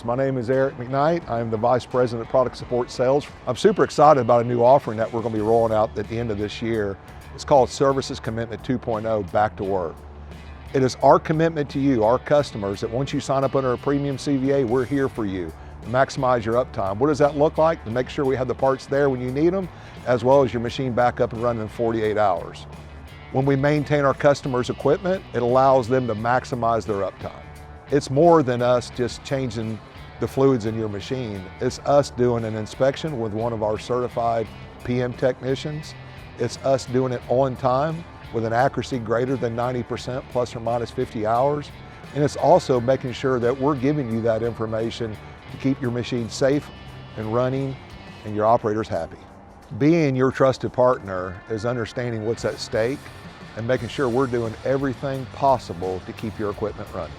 My name is Eric McKnight. I'm the Vice President of Product Support Sales. I'm super excited about a new offering that we're going to be rolling out at the end of this year. It's called Services Commitment 2.0 Back to Work. It is our commitment to you, our customers, that once you sign up under a premium CVA, we're here for you to maximize your uptime. What does that look like? To make sure we have the parts there when you need them, as well as your machine back up and running in 48 hours. When we maintain our customers' equipment, it allows them to maximize their uptime. It's more than us just changing the fluids in your machine. It's us doing an inspection with one of our certified PM technicians. It's us doing it on time with an accuracy greater than 90% plus or minus 50 hours. And it's also making sure that we're giving you that information to keep your machine safe and running and your operators happy. Being your trusted partner is understanding what's at stake and making sure we're doing everything possible to keep your equipment running.